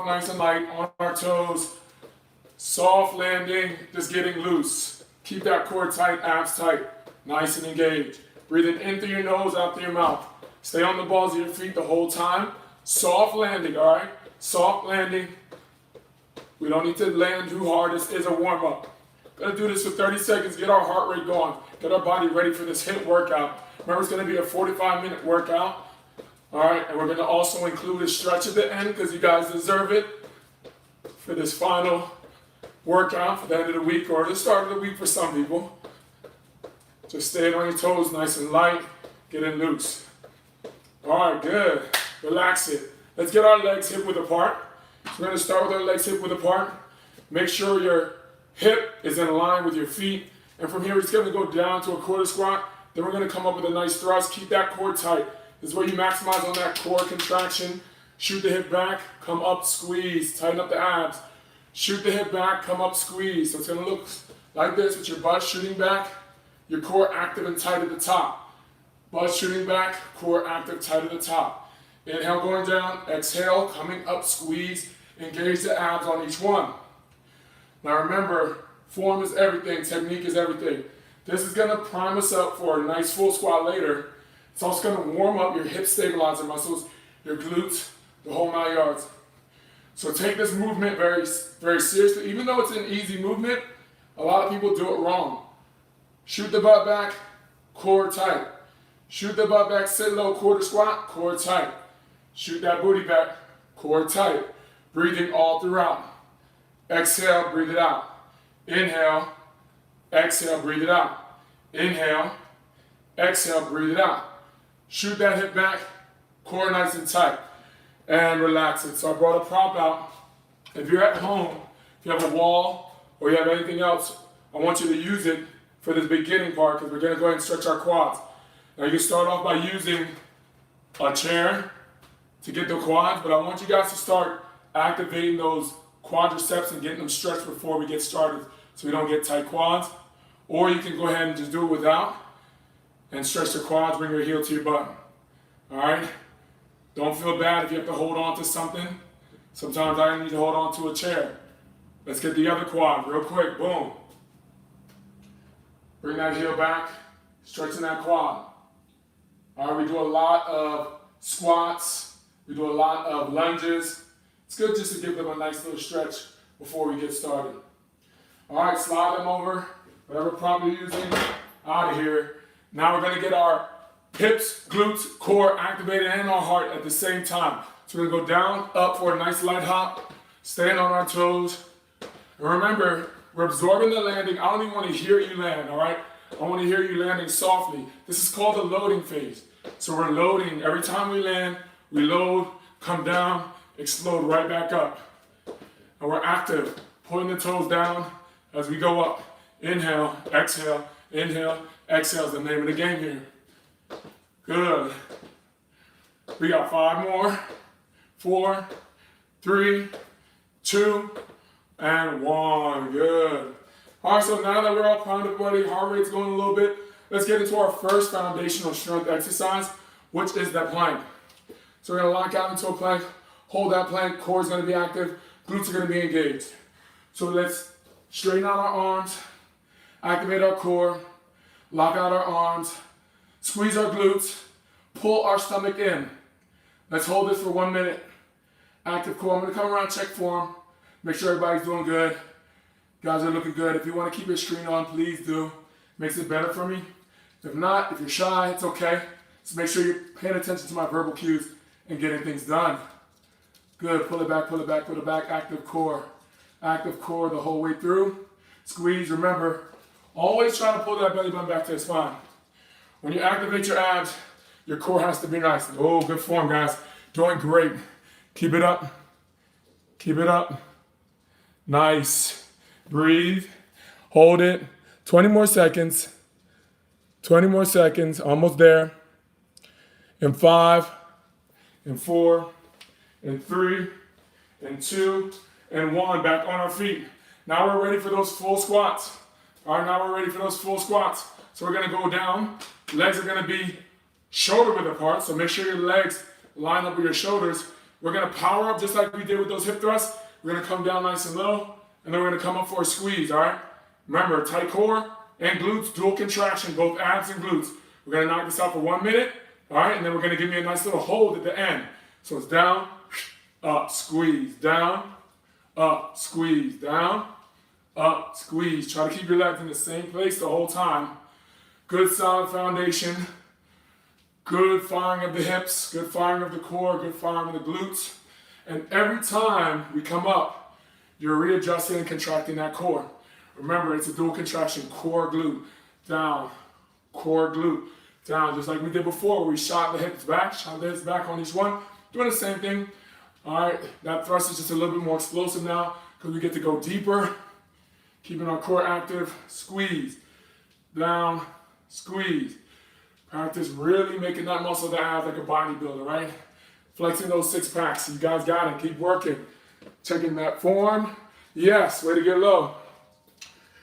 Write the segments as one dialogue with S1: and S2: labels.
S1: nice and light on our toes. Soft landing, just getting loose. Keep that core tight, abs tight, nice and engaged. Breathing in through your nose, out through your mouth. Stay on the balls of your feet the whole time. Soft landing, all right? Soft landing. We don't need to land too hard. This is a warm-up. Gonna do this for 30 seconds, get our heart rate going, get our body ready for this HIIT workout. Remember, it's gonna be a 45-minute workout. All right, and we're gonna also include a stretch at the end because you guys deserve it for this final workout for the end of the week or the start of the week for some people. Just staying on your toes, nice and light, getting loose. All right, good. Relax it. Let's get our legs hip width apart. So we're gonna start with our legs hip width apart. Make sure your hip is in line with your feet. And from here, we're just gonna go down to a quarter squat. Then we're gonna come up with a nice thrust. Keep that core tight. This is where you maximize on that core contraction. Shoot the hip back, come up, squeeze, tighten up the abs. Shoot the hip back, come up, squeeze. So it's gonna look like this with your butt shooting back, your core active and tight at the top. Butt shooting back, core active, tight at the top. Inhale going down, exhale, coming up, squeeze, engage the abs on each one. Now remember, form is everything, technique is everything. This is gonna prime us up for a nice full squat later. It's also gonna warm up your hip stabilizer muscles, your glutes, the whole 9 yards. So take this movement very, very seriously. Even though it's an easy movement, a lot of people do it wrong. Shoot the butt back, core tight. Shoot the butt back, sit low, quarter squat, core tight. Shoot that booty back, core tight. Breathing all throughout. Exhale, breathe it out. Inhale, exhale, breathe it out. Inhale, exhale, breathe it out. Shoot that hip back, core nice and tight. And relax it. So I brought a prop out. If you're at home, if you have a wall or you have anything else, I want you to use it for this beginning part because we're going to go ahead and stretch our quads. Now you can start off by using a chair to get the quads, but I want you guys to start activating those quadriceps and getting them stretched before we get started so we don't get tight quads. Or you can go ahead and just do it without and stretch the quads, bring your heel to your butt. All right? Don't feel bad if you have to hold on to something. Sometimes I need to hold on to a chair. Let's get the other quad real quick. Boom. Bring that heel back, stretching that quad. All right, we do a lot of squats. We do a lot of lunges. It's good just to give them a nice little stretch before we get started. All right, slide them over, whatever prop you're using, out of here. Now we're gonna get our hips, glutes, core activated and our heart at the same time. So we're gonna go down, up for a nice light hop, staying on our toes. And remember, we're absorbing the landing. I don't even wanna hear you land, all right? I wanna hear you landing softly. This is called the loading phase. So we're loading. Every time we land, we load, come down, explode right back up. And we're active, pulling the toes down as we go up. Inhale, exhale is the name of the game here. Good. We got 5 more. 4, 3, 2, and 1. Good. All right, so now that we're all primed up, buddy, heart rate's going a little bit, let's get into our first foundational strength exercise, which is that plank. So we're gonna lock out into a plank, hold that plank, core is gonna be active, glutes are gonna be engaged. So let's straighten out our arms, activate our core, lock out our arms, squeeze our glutes, pull our stomach in. Let's hold this for 1 minute. Active core. I'm gonna come around, check form, make sure everybody's doing good. Guys are looking good. If you wanna keep your screen on, please do. Makes it better for me. If not, if you're shy, it's okay. Just make sure you're paying attention to my verbal cues and getting things done. Good, pull it back, pull it back, pull it back. Active core the whole way through. Squeeze, remember, always try to pull that belly button back to the spine. When you activate your abs, your core has to be nice. Oh, good form, guys. Doing great. Keep it up. Keep it up. Nice. Breathe. Hold it. 20 more seconds. 20 more seconds. Almost there. In 5, in 4, in 3, in 2, and 1. Back on our feet. Now we're ready for those full squats. All right, now we're ready for those full squats. So we're gonna go down. Legs are gonna be shoulder width apart, so make sure your legs line up with your shoulders. We're gonna power up just like we did with those hip thrusts. We're gonna come down nice and low, and then we're gonna come up for a squeeze, all right? Remember, tight core and glutes, dual contraction, both abs and glutes. We're gonna knock this out for 1 minute, all right? And then we're gonna give you a nice little hold at the end. So it's down, up, squeeze, down, up, squeeze, down, up, squeeze. Try to keep your legs in the same place the whole time. Good solid foundation. Good firing of the hips, good firing of the core, good firing of the glutes. And every time we come up, you're readjusting and contracting that core. Remember, it's a dual contraction, core, glute, down, core, glute, down. Just like we did before, where we shot the hips back on each one. Doing the same thing. All right, that thrust is just a little bit more explosive now because we get to go deeper, keeping our core active. Squeeze, down, squeeze. Practice really making that muscle that abs like a bodybuilder, right? Flexing those six packs. You guys got it. Keep working. Checking that form. Yes, way to get low.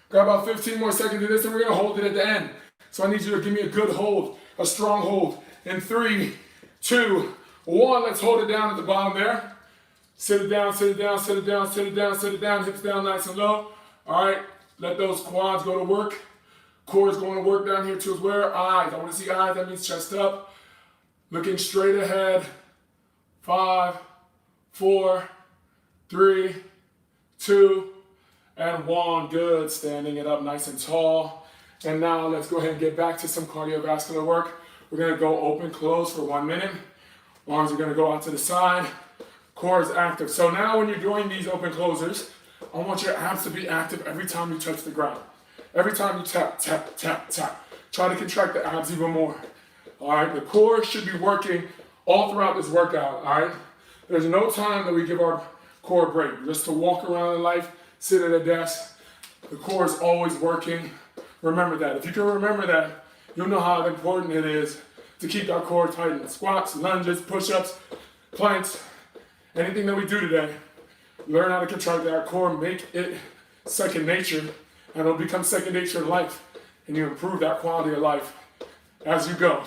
S1: Got about 15 more seconds of this, and we're going to hold it at the end. So I need you to give me a good hold, a strong hold. In 3, 2, 1. Let's hold it down at the bottom there. Sit it down, sit it down, sit it down, sit it down, sit it down. Hips down nice and low. All right, let those quads go to work. Core is going to work down here too as well. Eyes, I want to see eyes, that means chest up. Looking straight ahead. 5, 4, 3, 2, and 1. Good, standing it up nice and tall. And now let's go ahead and get back to some cardiovascular work. We're going to go open, close for 1 minute. Arms are going to go out to the side. Core is active. So now when you're doing these open closers, I want your abs to be active every time you touch the ground. Every time you tap, tap, tap, tap. Try to contract the abs even more. All right, the core should be working all throughout this workout, all right? There's no time that we give our core a break. Just to walk around in life, sit at a desk. The core is always working. Remember that. If you can remember that, you'll know how important it is to keep our core tight in squats, lunges, push-ups, planks, anything that we do today. Learn how to contract that core, make it second nature, and it'll become second nature in life, and you improve that quality of life as you go.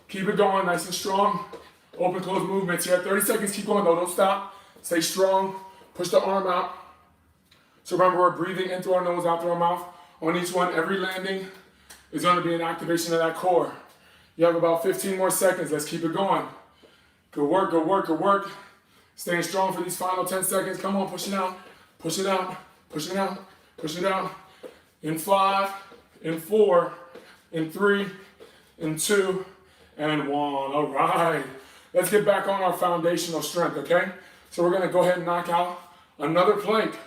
S1: Keep it going nice and strong. Open, close movements here. 30 seconds, keep going though, don't stop. Stay strong, push the arm out. So remember, we're breathing in through our nose, out through our mouth. On each one, every landing is gonna be an activation of that core. You have about 15 more seconds, let's keep it going. Good work, good work, good work. Staying strong for these final 10 seconds. Come on, push it out, push it out, push it out, push it out. In 5, in 4, in 3, in 2, and 1. All right. Let's get back on our foundational strength, okay? So we're gonna go ahead and knock out another plank.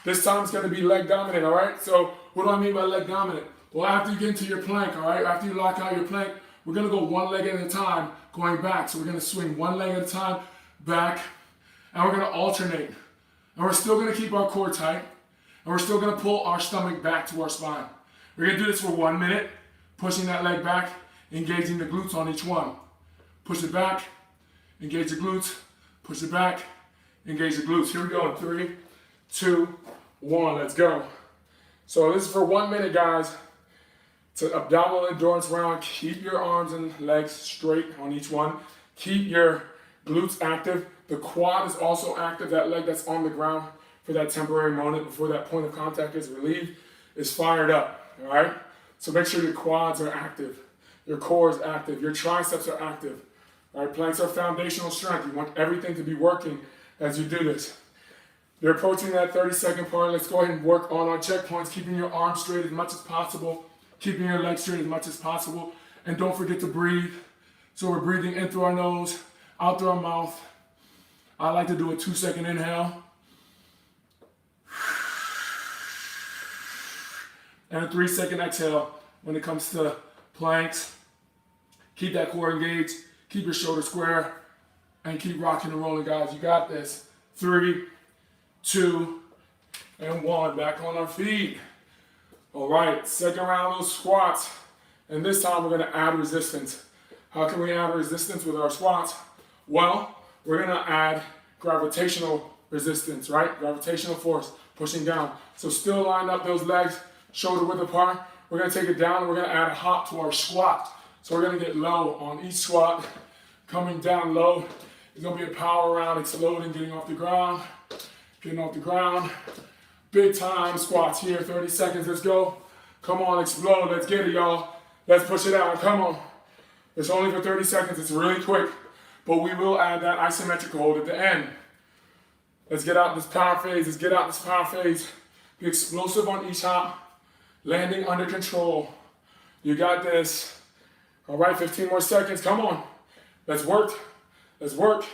S1: This time it's gonna be leg dominant, all right? So what do I mean by leg dominant? Well, after you get into your plank, all right? After you lock out your plank, we're gonna go one leg at a time, going back. So we're gonna swing one leg at a time, back, and we're gonna alternate. And we're still gonna keep our core tight. And we're still gonna pull our stomach back to our spine. We're gonna do this for 1 minute, pushing that leg back, engaging the glutes on each one. Push it back, engage the glutes, push it back, engage the glutes. Here we go in 3, 2, 1, let's go. So this is for 1 minute, guys. It's an abdominal endurance round. Keep your arms and legs straight on each one. Keep your glutes active. The quad is also active. That leg that's on the ground for that temporary moment before that point of contact is relieved is fired up, all right? So make sure your quads are active, your core is active, your triceps are active, all right? Planks are foundational strength. You want everything to be working as you do this. You're approaching that 30-second part. Let's go ahead and work on our checkpoints, keeping your arms straight as much as possible, keeping your legs straight as much as possible, and don't forget to breathe. So we're breathing in through our nose, out through our mouth. I like to do a 2-second inhale. And a 3-second exhale when it comes to planks. Keep that core engaged, keep your shoulders square, and keep rocking and rolling, guys. You got this. 3, 2, and 1. Back on our feet. All right, second round of those squats. And this time we're gonna add resistance. How can we add resistance with our squats? Well, we're gonna add gravitational resistance, right? Gravitational force, pushing down. So still line up those legs, shoulder width apart. We're gonna take it down and we're gonna add a hop to our squat. So we're gonna get low on each squat, coming down low, It's gonna be a power round, exploding, getting off the ground, getting off the ground. Big time squats here, 30 seconds, let's go. Come on, explode, let's get it, y'all. Let's push it out, come on. It's only for 30 seconds, it's really quick, but we will add that isometric hold at the end. Let's get out this power phase, let's get out this power phase. Be explosive on each hop, landing under control. You got this. All right, 15 more seconds, come on. Let's work, let's work.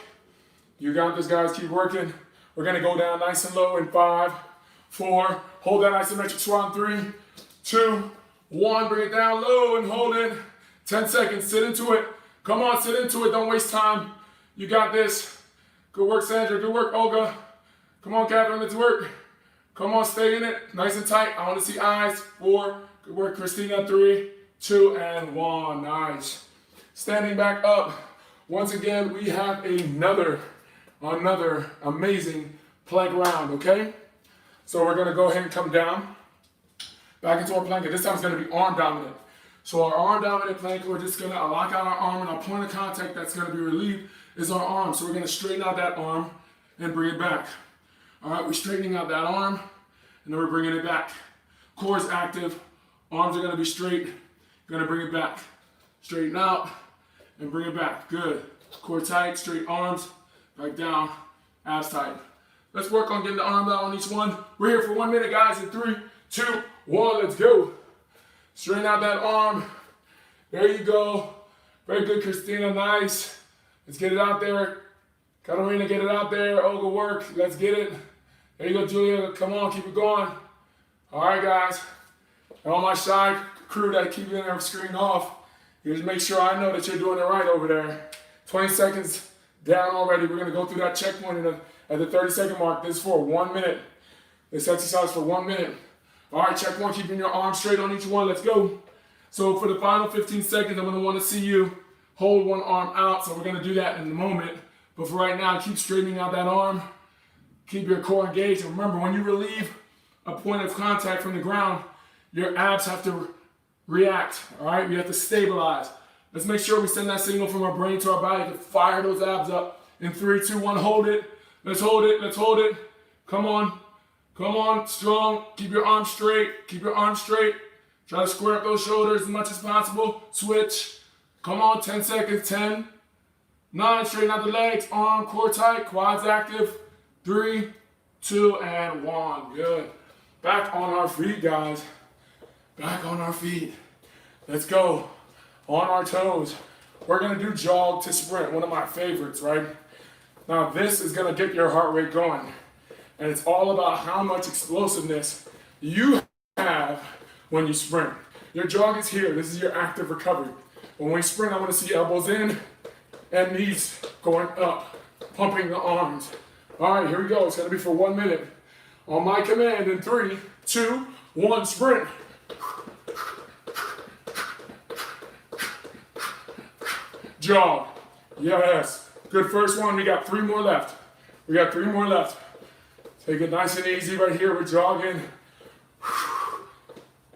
S1: You got this, guys, keep working. We're gonna go down nice and low in 5, 4, hold that isometric squat in 3, 2, 1, bring it down low and hold it. 10 seconds, sit into it. Come on, sit into it, don't waste time. You got this. Good work, Sandra, good work, Olga. Come on, Catherine, let's work. Come on, stay in it, nice and tight. I wanna see eyes, 4, good work, Christina, 3, 2, and 1, nice. Standing back up. Once again, we have another amazing plank round, okay? So we're gonna go ahead and come down, back into our plank, and this time it's gonna be arm dominant. So our arm dominant plank, we're just gonna lock out our arm, and our point of contact that's gonna be relieved is our arm. So we're gonna straighten out that arm and bring it back. All right, we're straightening out that arm, and then we're bringing it back. Core is active, arms are gonna be straight, gonna bring it back. Straighten out, and bring it back, good. Core tight, straight arms, back down, abs tight. Let's work on getting the arm out on each one. We're here for 1 minute, guys, in 3, 2, 1, let's go. Straighten out that arm. There you go. Very good, Christina, nice. Let's get it out there. Katarina, get it out there. Olga, work, let's get it. There you go, Julia, come on, keep it going. All right, guys. And all my shy crew that keep getting their screen off, you just make sure I know that you're doing it right over there. 20 seconds down already. We're gonna go through that checkpoint at the 30-second mark. This is for 1 minute. This exercise for 1 minute. All right, check one, keeping your arms straight on each one, let's go. So for the final 15 seconds, I'm gonna wanna see you hold one arm out, so we're gonna do that in a moment. But for right now, keep straightening out that arm. Keep your core engaged, and remember, when you relieve a point of contact from the ground, your abs have to react, all right? We have to stabilize. Let's make sure we send that signal from our brain to our body to fire those abs up. In 3, 2, 1, hold it. Let's hold it, let's hold it. Come on, strong. Keep your arms straight, keep your arms straight. Try to square up those shoulders as much as possible. Switch. Come on, 10 seconds, 10, 9, straighten out the legs, arm, core tight, quads active. 3, 2, and 1, good. Back on our feet, guys. Back on our feet. Let's go. On our toes. We're gonna do jog to sprint, one of my favorites, right? Now this is gonna get your heart rate going. And it's all about how much explosiveness you have when you sprint. Your jog is here, this is your active recovery. But when we sprint, I wanna see elbows in and knees going up, pumping the arms. All right, here we go, it's gonna be for 1 minute. On my command, in 3, 2, 1, sprint. Jog, yes. Good first one, we got 3 more left. We got 3 more left. Take it nice and easy right here, we're jogging.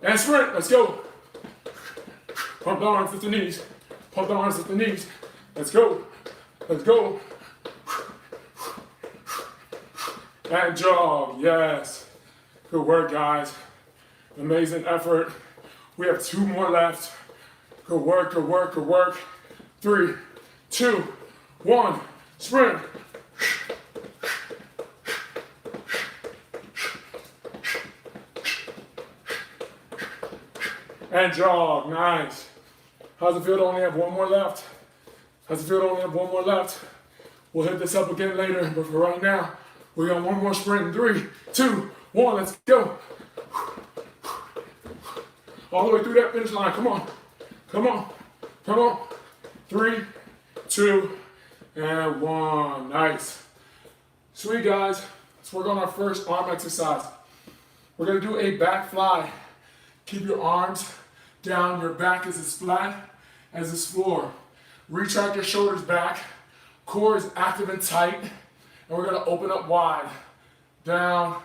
S1: And sprint, let's go. Pump the arms at the knees. Pump the arms at the knees. Let's go, let's go. And jog, yes. Good work, guys. Amazing effort. We have 2 more left. Good work, good work, good work. 3, 2, 1, sprint. And jog, nice. How's it feel to only have 1 more left? How's it feel to only have 1 more left? We'll hit this up again later, but for right now, we got 1 more sprint in 3, 2, 1, let's go. All the way through that finish line, come on, come on, come on. 3, 2, and 1, nice. Sweet, guys, let's work on our first arm exercise. We're gonna do a back fly. Keep your arms down, your back is as flat as this floor. Retract your shoulders back, core is active and tight, and we're gonna open up wide. Down,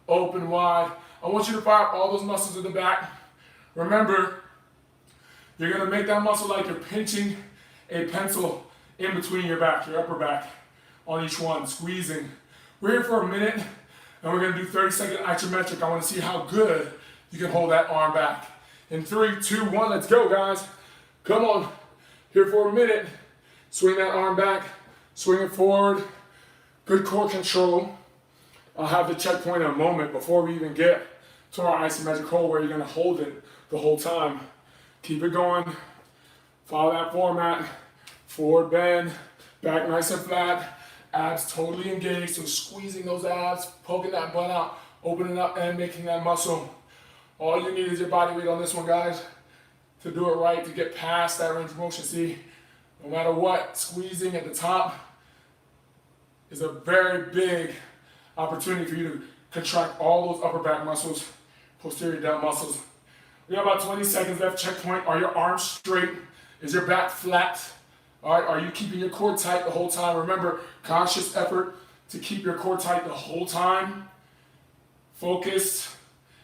S1: open wide. I want you to fire all those muscles in the back. Remember, you're gonna make that muscle like you're pinching a pencil in between your back, your upper back. on each one, squeezing. We're here for a minute, and we're gonna do 30-second isometric. I wanna see how good you can hold that arm back. In 3, 2, 1, let's go, guys. Come on, here for a minute. Swing that arm back, swing it forward. Good core control. I'll have the checkpoint in a moment before we even get to our isometric hold where you're gonna hold it the whole time. Keep it going. Follow that format. Forward bend, back nice and flat. Abs totally engaged, so squeezing those abs, poking that butt out, opening up and making that muscle. All you need is your body weight on this one, guys, to do it right, to get past that range of motion. See, no matter what, squeezing at the top is a very big opportunity for you to contract all those upper back muscles, posterior delt muscles. We have about 20 seconds left. Checkpoint. Are your arms straight? Is your back flat? All right, are you keeping your core tight the whole time? Remember, conscious effort to keep your core tight the whole time. Focus.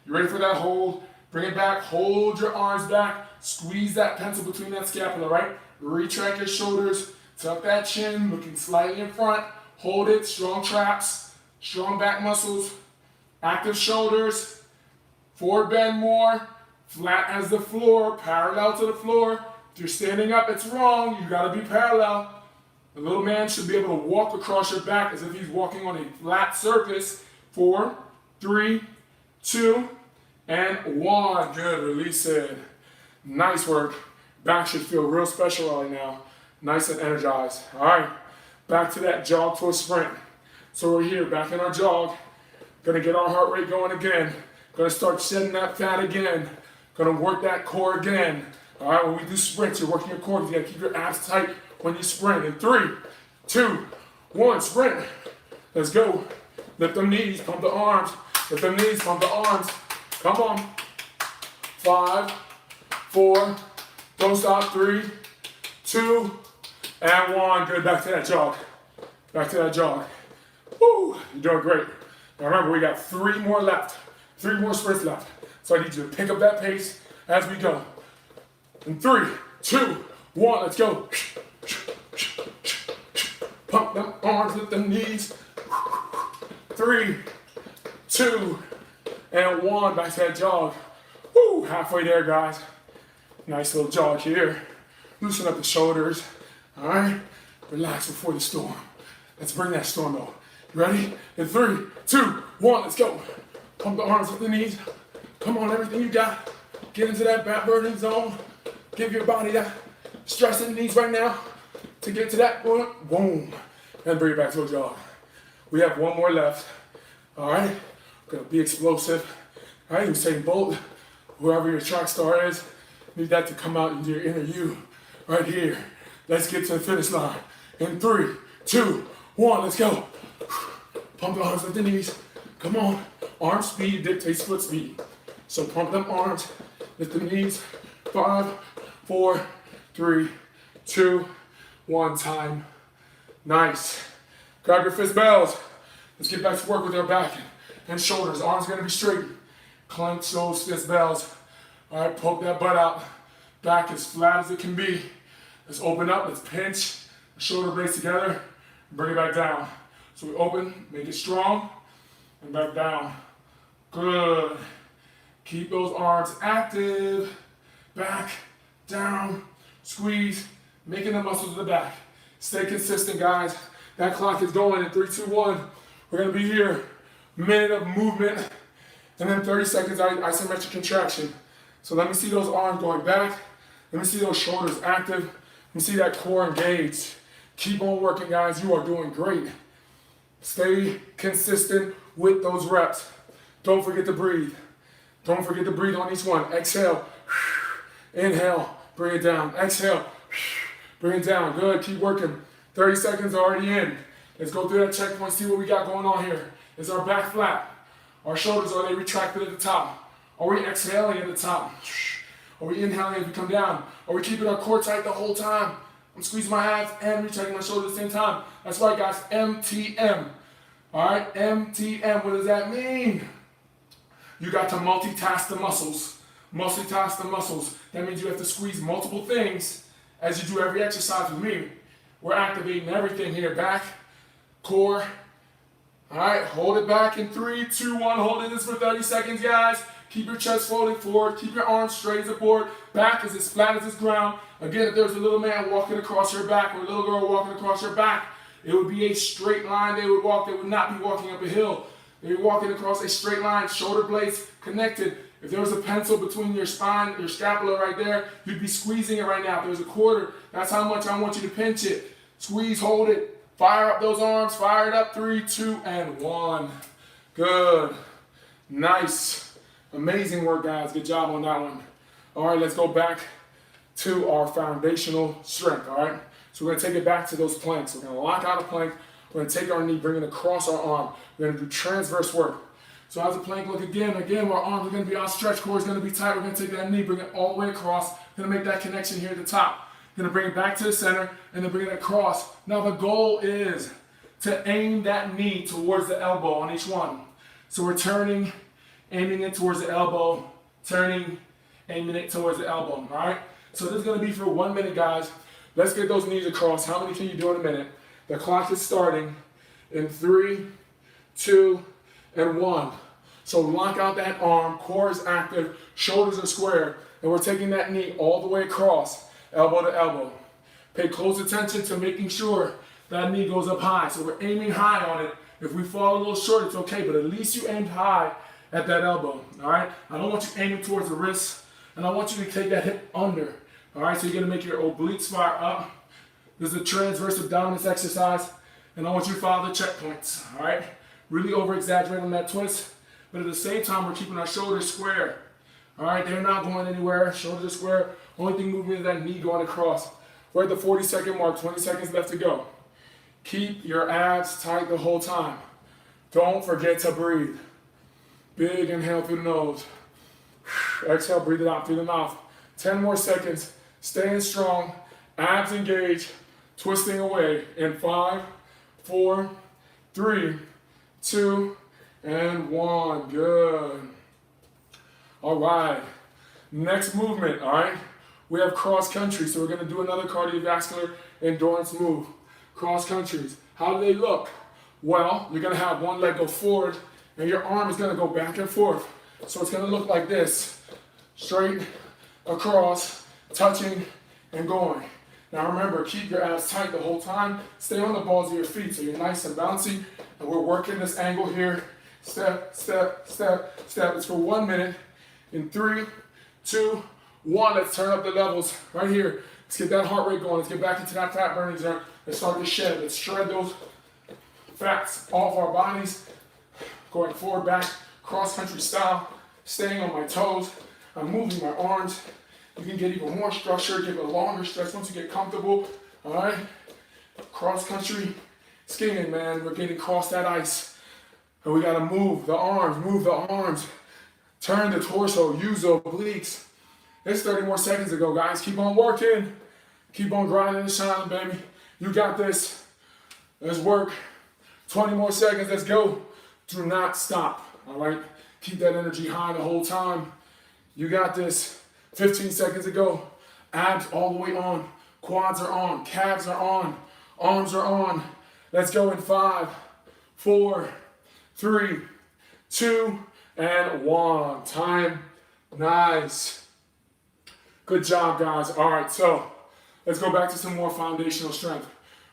S1: You ready for that hold? Bring it back. Hold your arms back. Squeeze that pencil between that scapula, right? Retract your shoulders. Tuck that chin, looking slightly in front. Hold it. Strong traps. Strong back muscles. Active shoulders. Forward bend more. Flat as the floor. Parallel to the floor. If you're standing up, it's wrong. You gotta be parallel. The little man should be able to walk across your back as if he's walking on a flat surface. 4, 3, 2, and 1. Good, release it. Nice work. Back should feel real special right now. Nice and energized. All right, back to that jog to a sprint. So we're here, back in our jog. Gonna get our heart rate going again. Gonna start shedding that fat again. Gonna work that core again. All right, when we do sprints, you're working your core. You gotta keep your abs tight when you sprint. In 3, 2, 1, sprint. Let's go. Lift them knees, pump the arms. Lift them knees, pump the arms. Come on. 5, 4, don't stop. 3, 2, and 1. Good, back to that jog. Back to that jog. Woo, you're doing great. Now remember, we got 3 more left. 3 more sprints left. So I need you to pick up that pace as we go. In 3, 2, 1, let's go. Pump them arms, lift them knees. 3, 2, and 1. Back to that jog. Woo, halfway there, guys. Nice little jog here. Loosen up the shoulders. All right, relax before the storm. Let's bring that storm out. You ready? In 3, 2, 1, let's go. Pump the arms, lift the knees. Come on, everything you got. Get into that back burning zone. Give your body that stress it needs right now to get to that point. Boom. And bring it back to a jog. We have 1 more left. All right. We're going to be explosive. All right. Usain Bolt, whoever your track star is, need that to come out into your inner you right here. Let's get to the finish line. In 3, 2, 1, let's go. Pump the arms, lift the knees. Come on. Arm speed dictates foot speed. So pump them arms, lift the knees. 5, 4, 3, 2, 1, time. Nice. Grab your fist bells. Let's get back to work with our back and shoulders. Arms gonna be straight. Clench those fist bells. All right, poke that butt out. Back as flat as it can be. Let's open up, let's pinch the shoulder blades together and bring it back down. So we open, make it strong, and back down. Good. Keep those arms active. Back, down, squeeze, making the muscles of the back. Stay consistent, guys. That clock is going in 3, 2, 1. We're gonna be here. Minute of movement, and then 30 seconds isometric contraction. So let me see those arms going back. Let me see those shoulders active. Let me see that core engaged. Keep on working, guys. You are doing great. Stay consistent with those reps. Don't forget to breathe. Don't forget to breathe on each one. Exhale. Inhale. Bring it down. Exhale. Bring it down. Good. Keep working. 30 seconds already in. Let's go through that checkpoint, see what we got going on here. Is our back flat? Our shoulders, are they retracted at the top? Are we exhaling at the top? Are we inhaling as we come down? Are we keeping our core tight the whole time? I'm squeezing my abs and retracting my shoulders at the same time. That's right, guys. MTM. All right, MTM. What does that mean? You got to multitask the muscles. Multitask the muscles. That means you have to squeeze multiple things as you do every exercise with me. We're activating everything here. Back, core. All right, hold it back in 3, 2, 1. Hold it this for 30 seconds, guys. Keep your chest folded forward. Keep your arms straight as a board. Back is as flat as this ground. Again, if there's a little man walking across your back or a little girl walking across your back, it would be a straight line they would walk. They would not be walking up a hill. They would be walking across a straight line, shoulder blades connected. If there was a pencil between your spine, your scapula right there, you'd be squeezing it right now. If there was a quarter, that's how much I want you to pinch it. Squeeze, hold it. Fire up those arms. Fire it up. 3, 2, and 1. Good. Nice. Amazing work, guys. Good job on that one. All right, let's go back to our foundational strength, all right? So we're going to take it back to those planks. We're going to lock out a plank. We're going to take our knee, bring it across our arm. We're going to do transverse work. So as a plank, look again, our arms are going to be outstretched, core is going to be tight. We're going to take that knee, bring it all the way across. We're going to make that connection here at the top. We're going to bring it back to the center, and then bring it across. Now the goal is to aim that knee towards the elbow on each one. So we're turning, aiming it towards the elbow, turning, aiming it towards the elbow, all right? So this is going to be for 1 minute, guys. Let's get those knees across. How many can you do in a minute? The clock is starting in 3, 2, and 1. So lock out that arm, core is active, shoulders are square, and we're taking that knee all the way across, elbow to elbow. Pay close attention to making sure that knee goes up high. So we're aiming high on it. If we fall a little short, it's okay, but at least you aimed high at that elbow, all right? I don't want you aiming towards the wrist, and I want you to take that hip under, all right? So you're gonna make your obliques fire up. This is a transverse abdominis exercise, and I want you to follow the checkpoints, all right? Really over-exaggerate on that twist, but at the same time, we're keeping our shoulders square, all right? They're not going anywhere, shoulders are square. Only thing moving is that knee going across. We're at the 40-second mark, 20 seconds left to go. Keep your abs tight the whole time. Don't forget to breathe. Big inhale through the nose. Exhale, breathe it out through the mouth. 10 more seconds. Staying strong. Abs engaged. Twisting away in 5, 4, 3, 2, and 1. Good. All right. Next movement, all right? We have cross country, so we're going to do another cardiovascular endurance move. Cross countries. How do they look? Well, you're going to have one leg go forward, and your arm is going to go back and forth. So it's going to look like this. Straight, across, touching, and going. Now remember, keep your abs tight the whole time. Stay on the balls of your feet so you're nice and bouncy. And we're working this angle here. Step, step, step, step. It's for 1 minute. In 3, 2, 1. Let's turn up the levels right here. Let's get that heart rate going. Let's get back into that fat burning zone. Let's start to shed. Let's shred those fats off our bodies. Going forward, back, cross-country style. Staying on my toes. I'm moving my arms. You can get even more structure, give it a longer stretch once you get comfortable. All right? Cross-country skiing, man. We're getting across that ice. And we got to move the arms, move the arms. Turn the torso, use the obliques. It's 30 more seconds to go, guys. Keep on working. Keep on grinding and shining, baby. You got this. Let's work. 20 more seconds. Let's go. Do not stop. All right? Keep that energy high the whole time. You got this. 15 seconds to go. Abs all the way on. Quads are on. Calves are on. Arms are on. Let's go in 5, 4, 3, 2, and 1. Time. Nice. Good job, guys. All right, so let's go back to some more foundational strength.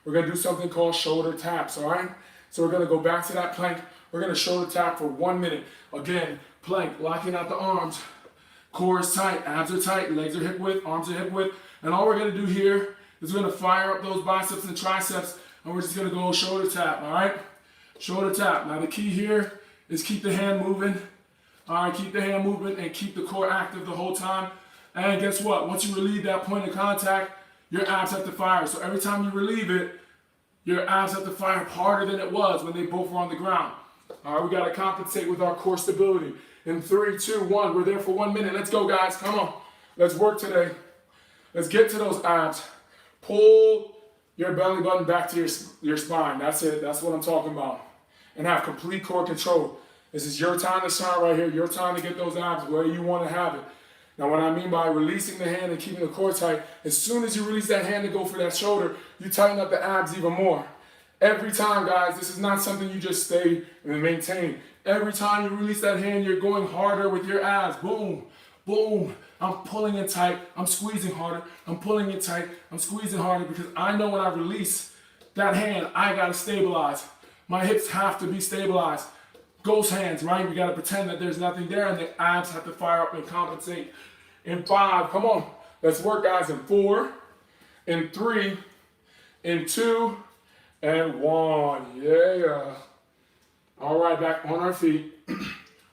S1: We're going to do something called shoulder taps, all right? So we're going to go back to that plank. We're going to shoulder tap for 1 minute. Again, plank, locking out the arms. Core is tight, abs are tight, legs are hip width, arms are hip width. And all we're going to do here is we're going to fire up those biceps and triceps, and we're just going to go shoulder tap, all right? Shoulder tap. Now the key here is keep the hand moving. All right, keep the hand moving and keep the core active the whole time. And guess what? Once you relieve that point of contact, your abs have to fire. So every time you relieve it, your abs have to fire harder than it was when they both were on the ground. All right, we got to compensate with our core stability. In 3, 2, 1, we're there for 1 minute. Let's go, guys. Come on. Let's work today. Let's get to those abs. Pull your belly button back to your spine. That's it. That's what I'm talking about. And have complete core control. This is your time to shine right here. Your time to get those abs where you want to have it. Now, what I mean by releasing the hand and keeping the core tight, as soon as you release that hand to go for that shoulder, you tighten up the abs even more. Every time, guys, this is not something you just stay and maintain. Every time you release that hand, you're going harder with your abs. Boom, boom. I'm pulling it tight. I'm squeezing harder. I'm pulling it tight. I'm squeezing harder because I know when I release that hand, I got to stabilize. My hips have to be stabilized. Ghost hands, right? We got to pretend that there's nothing there and the abs have to fire up and compensate. In 5, come on. Let's work, guys. In 4, in 3, in 2, and 1. Yeah. All right, back on our feet.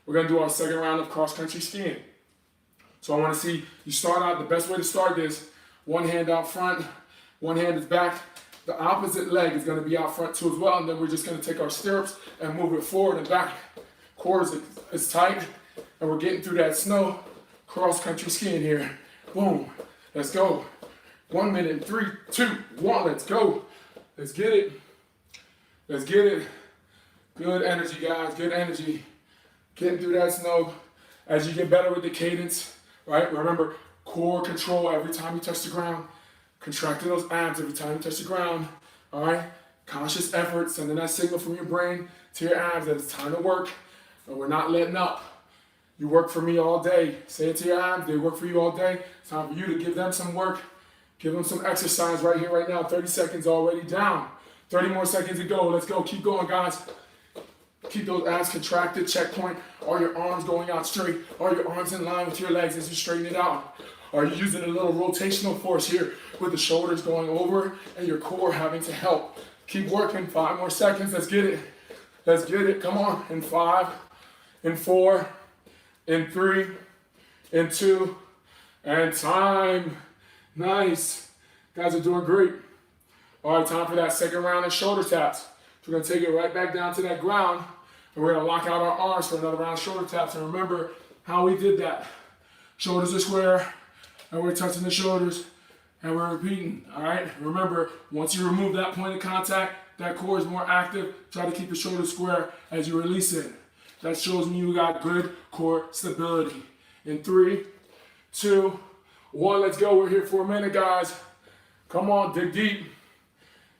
S1: We're going to do our second round of cross-country skiing. So I want to see you start out. The best way to start this, one hand out front, one hand is back. The opposite leg is going to be out front too as well. And then we're just going to take our stirrups and move it forward and back. Core is tight. And we're getting through that snow. Cross-country skiing here. Boom. Let's go. 1 minute. 3, 2, 1. Let's go. Let's get it. Let's get it. Good energy, guys. Good energy. Getting through that snow. As you get better with the cadence, right? Remember, core control every time you touch the ground. Contracting those abs every time you touch the ground. All right? Conscious effort, sending that signal from your brain to your abs that it's time to work. And we're not letting up. You work for me all day. Say it to your abs. They work for you all day. It's time for you to give them some work. Give them some exercise right here, right now. 30 seconds already down. 30 more seconds to go. Let's go. Keep going, guys. Keep those abs contracted. Checkpoint. Are your arms going out straight? Are your arms in line with your legs as you straighten it out? Are you using a little rotational force here with the shoulders going over and your core having to help? Keep working. 5 more seconds. Let's get it. Let's get it. Come on. In 5, in 4, in 3, in 2, and time. Nice. Guys are doing great. All right, time for that second round of shoulder taps. We're going to take it right back down to that ground, and we're going to lock out our arms for another round of shoulder taps. And remember how we did that. Shoulders are square, and we're touching the shoulders, and we're repeating, all right? Remember, once you remove that point of contact, that core is more active. Try to keep your shoulders square as you release it. That shows me you got good core stability. In 3, 2, 1, let's go. We're here for a minute, guys. Come on, dig deep.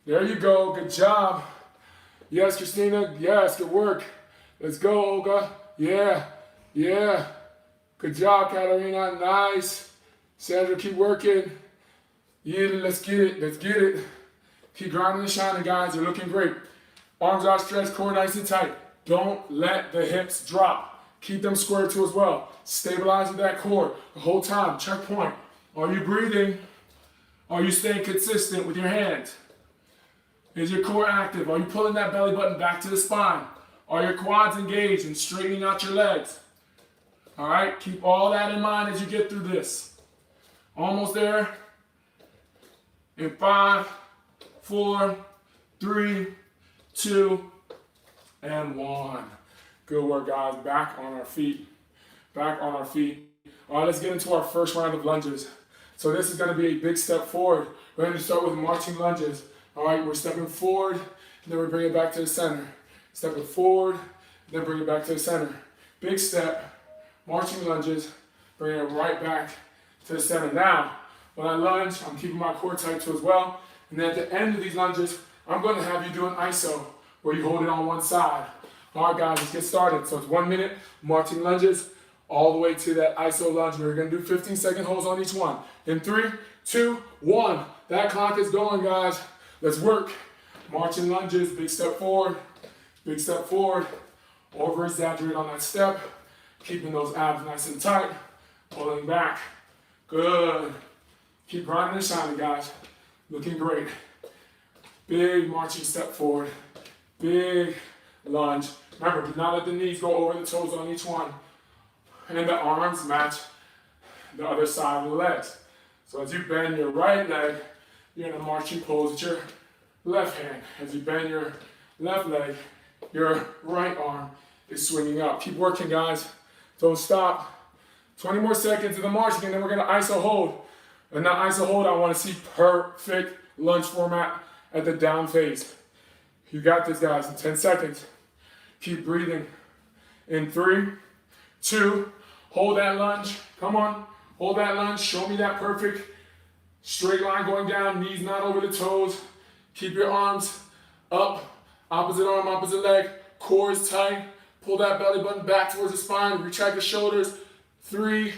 S1: There you go. Good job. Yes, Christina. Yes, good work. Let's go, Olga. Yeah. Yeah. Good job, Katarina. Nice. Sandra, keep working. Yeah, let's get it. Let's get it. Keep grinding and shining, guys. You're looking great. Arms outstretched, core nice and tight. Don't let the hips drop. Keep them square too as well. Stabilize with that core the whole time. Checkpoint. Are you breathing? Are you staying consistent with your hands? Is your core active? Are you pulling that belly button back to the spine? Are your quads engaged and straightening out your legs? All right, keep all that in mind as you get through this. Almost there. In 5, 4, 3, 2, and 1. Good work, guys. Back on our feet. Back on our feet. All right, let's get into our first round of lunges. So this is going to be a big step forward. We're going to start with marching lunges. All right, we're stepping forward, and then we bring it back to the center. Stepping forward, then bring it back to the center. Big step, marching lunges, bring it right back to the center. Now, when I lunge, I'm keeping my core tight too as well. And then at the end of these lunges, I'm going to have you do an iso, where you hold it on one side. All right, guys, let's get started. So it's 1 minute, marching lunges, all the way to that iso lunge. We're going to do 15-second holds on each one. In 3, 2, 1. That clock is going, guys. Let's work. Marching lunges, big step forward, over exaggerate on that step, keeping those abs nice and tight, pulling back. Good. Keep grinding and shining, guys. Looking great. Big marching step forward, big lunge. Remember, do not let the knees go over the toes on each one. And the arms match the other side of the legs. So as you bend your right leg, you're in a marching pose with your left hand. As you bend your left leg, your right arm is swinging up. Keep working, guys. Don't stop. 20 more seconds of the marching, and then we're going to iso hold. And that iso hold, I want to see perfect lunge format at the down phase. You got this, guys, in 10 seconds. Keep breathing. In 3, 2, hold that lunge. Come on, hold that lunge. Show me that perfect straight line going down, knees not over the toes. Keep your arms up, opposite arm, opposite leg, core is tight, pull that belly button back towards the spine, retract the shoulders, 3,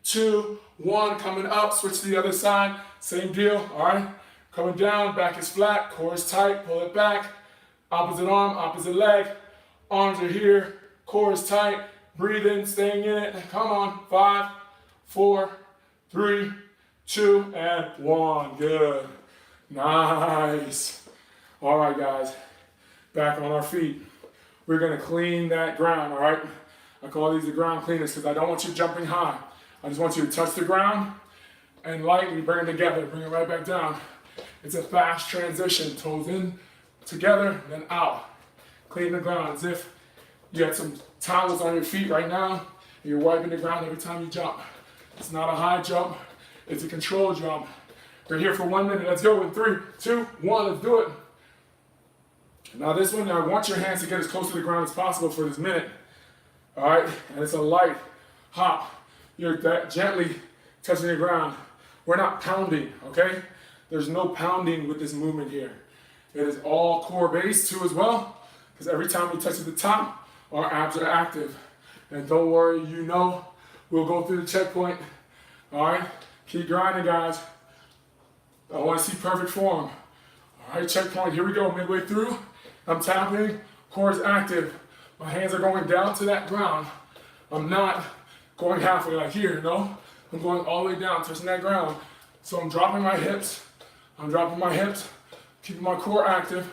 S1: 2, 1, coming up, switch to the other side, same deal, all right? Coming down, back is flat, core is tight, pull it back, opposite arm, opposite leg, arms are here, core is tight, breathe in, staying in it, come on, 5, 4, 3, 2, and 1, good, nice. All right, guys, back on our feet. We're gonna clean that ground, all right? I call these the ground cleaners because I don't want you jumping high. I just want you to touch the ground and lightly bring it together, bring it right back down. It's a fast transition, toes in, together, then out. Clean the ground as if you got some towels on your feet right now and you're wiping the ground every time you jump. It's not a high jump, it's a controlled jump. We're here for 1 minute, let's go in 3, 2, 1, let's do it. Now this one, I want your hands to get as close to the ground as possible for this minute. All right, and it's a light hop. You're gently touching the ground. We're not pounding, okay? There's no pounding with this movement here. It is all core based too as well, because every time we touch at the top, our abs are active. And don't worry, you know, we'll go through the checkpoint. All right, keep grinding, guys. I want to see perfect form. All right, checkpoint, here we go, midway through. I'm tapping, core is active. My hands are going down to that ground. I'm not going halfway like here, no? I'm going all the way down, touching that ground. So I'm dropping my hips, keeping my core active,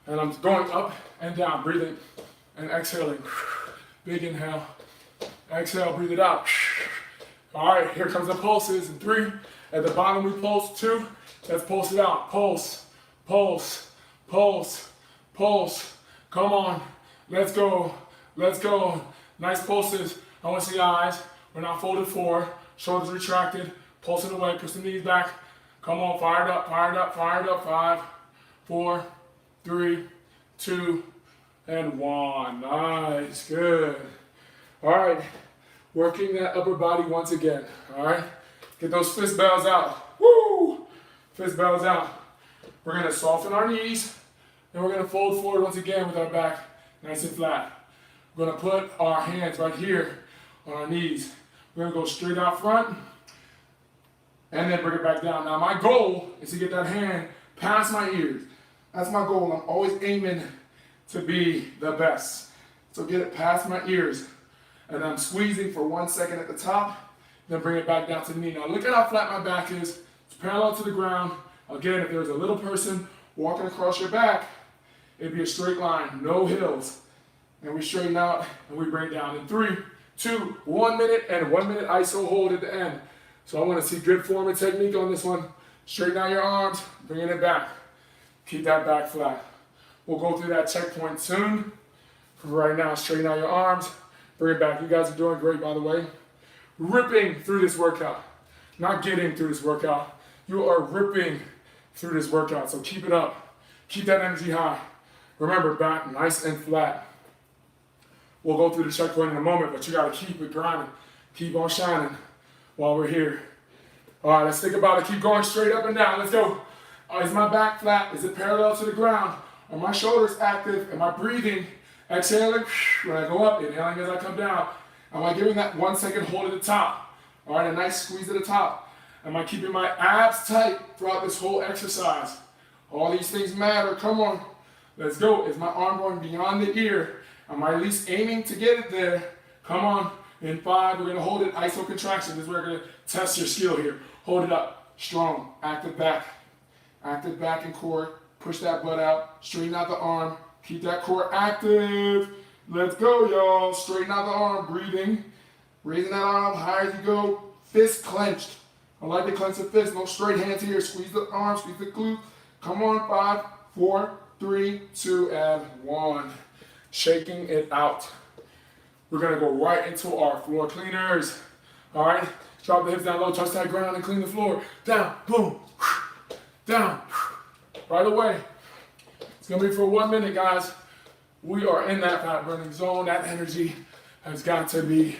S1: and I'm going up and down, breathing and exhaling. Big inhale, exhale, breathe it out. All right, here comes the pulses in 3. At the bottom we pulse, 2. Let's pulse it out. Pulse, pulse, pulse, pulse. Come on, let's go, let's go. Nice pulses. I want to see eyes. We're not folded forward, shoulders retracted, pulsing away, push the knees back. Come on, fired up, fired up, fired up. 5, 4, 3, 2, and 1. Nice, good. All right, working that upper body once again, all right? Get those fist bells out, woo! Fist bells out. We're gonna soften our knees, and we're gonna fold forward once again with our back nice and flat. We're gonna put our hands right here on our knees. We're gonna go straight out front, and then bring it back down. Now my goal is to get that hand past my ears. That's my goal. I'm always aiming to be the best. So get it past my ears. And I'm squeezing for 1 second at the top, then bring it back down to the knee. Now look at how flat my back is. It's parallel to the ground. Again, if there's a little person walking across your back, it'd be a straight line, no hills. And we straighten out and we bring it down in 3, 2, 1 minute, and 1 minute iso hold at the end. So I want to see good form and technique on this one. Straighten out your arms, bringing it back. Keep that back flat. We'll go through that checkpoint soon. For right now, straighten out your arms, bring it back. You guys are doing great, by the way. Ripping through this workout. Not getting through this workout. You are ripping through this workout, so keep it up. Keep that energy high. Remember, back nice and flat. We'll go through the checkpoint in a moment, but you gotta keep it grinding. Keep on shining while we're here. All right, let's think about it. Keep going straight up and down. Let's go. Is my back flat? Is it parallel to the ground? Are my shoulders active? Am I breathing? Exhaling when I go up, inhaling as I come down. Am I giving that 1 second hold at the top? All right, a nice squeeze at the top. Am I keeping my abs tight throughout this whole exercise? All these things matter. Come on. Let's go. Is my arm going beyond the ear? Am I at least aiming to get it there? Come on. In 5, we're going to hold it. Iso contraction. This is where we're going to test your skill here. Hold it up. Strong. Active back. Active back and core. Push that butt out. Straighten out the arm. Keep that core active. Let's go, y'all. Straighten out the arm. Breathing. Raising that arm up high as you go. Fist clenched. I like to clench the fist. No straight hands here. Squeeze the arm. Squeeze the glute. Come on. 5, 4, 3, 2, and 1. Shaking it out. We're going to go right into our floor cleaners. All right. Drop the hips down low. Touch that ground and clean the floor. Down. Boom. Down. Right away. It's going to be for 1 minute, guys. We are in that fat burning zone. That energy has got to be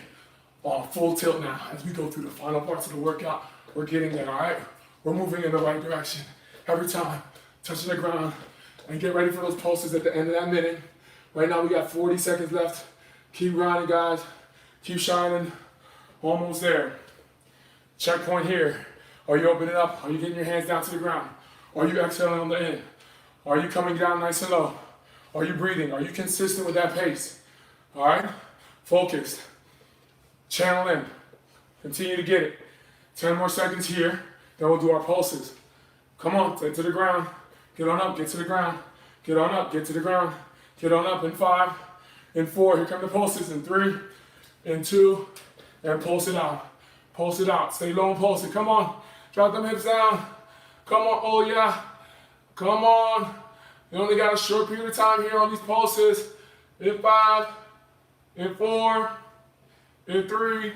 S1: on full tilt now. As we go through the final parts of the workout, we're getting there, all right? We're moving in the right direction. Every time, touching the ground, and get ready for those pulses at the end of that minute. Right now we got 40 seconds left. Keep grinding, guys. Keep shining. Almost there. Checkpoint here. Are you opening up? Are you getting your hands down to the ground? Are you exhaling on the in? Are you coming down nice and low? Are you breathing? Are you consistent with that pace? All right? Focused. Channel in. Continue to get it. 10 more seconds here. Then we'll do our pulses. Come on, get to the ground. Get on up, get to the ground. Get on up, get to the ground. Get on up in 5, in 4. Here come the pulses in 3, in 2, and pulse it out. Pulse it out. Stay low and pulse it. Come on. Drop them hips down. Come on. Oh, yeah. Come on. You only got a short period of time here on these pulses. In 5, in 4, in 3,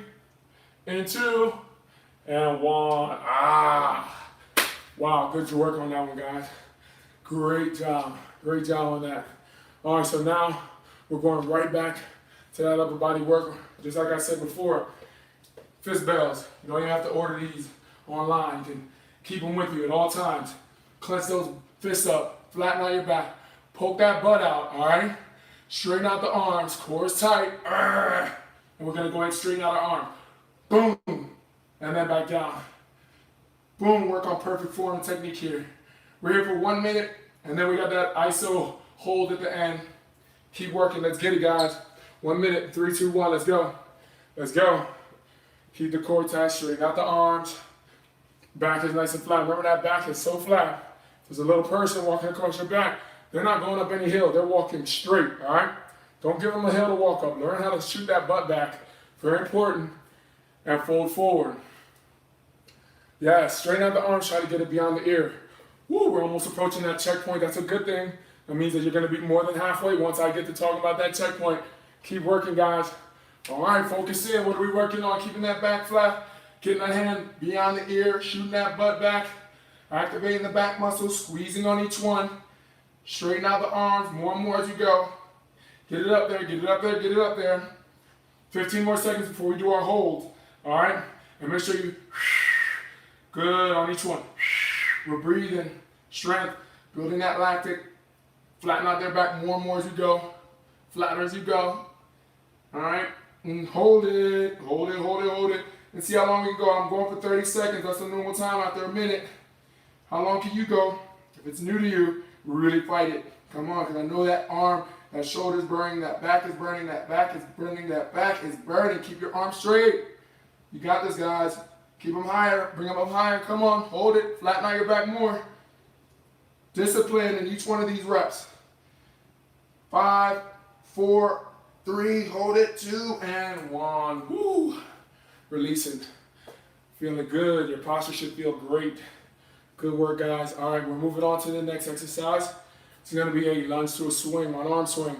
S1: in 2, and 1. Wow, good work on that one, guys. Great job. Great job on that. All right, so now we're going right back to that upper body work. Just like I said before, fist bells. You don't even have to order these online. You can keep them with you at all times. Clench those fists up, flatten out your back, poke that butt out, all right? Straighten out the arms, core is tight. And we're gonna go ahead and straighten out our arm. Boom, and then back down. Boom, work on perfect form and technique here. We're here for 1 minute, and then we got that ISO hold at the end. Keep working, let's get it, guys. 1 minute, 3, 2, 1, let's go. Let's go. Keep the core tight, straighten out the arms. Back is nice and flat. Remember that back is so flat. There's a little person walking across your back. They're not going up any hill, they're walking straight, all right? Don't give them a hill to walk up. Learn how to shoot that butt back. Very important. And fold forward. Yeah, straighten out the arms, try to get it beyond the ear. Woo, we're almost approaching that checkpoint. That's a good thing. That means that you're going to be more than halfway once I get to talking about that checkpoint. Keep working, guys. All right, focus in. What are we working on? Keeping that back flat, getting that hand beyond the ear, shooting that butt back, activating the back muscles, squeezing on each one. Straighten out the arms more and more as you go. Get it up there, get it up there, get it up there. 15 more seconds before we do our hold. All right? And make sure you good on each one. We're breathing, strength, building that lactic. Flatten out their back more and more as you go. Flatter as you go. All right? And hold it, hold it, hold it, hold it. And see how long we can go. I'm going for 30 seconds. That's the normal time after a minute. How long can you go? If it's new to you, really fight it. Come on, because I know that arm, that shoulder's burning, that back is burning, that back is burning, that back is burning. Keep your arms straight. You got this, guys. Keep them higher. Bring them up higher. Come on. Hold it. Flatten out your back more. Discipline in each one of these reps. 5, 4, 3. Hold it. 2 and 1. Woo. Releasing. Feeling good. Your posture should feel great. Good work, guys. All right, we're moving on to the next exercise. It's going to be a lunge to a swing, an arm swing.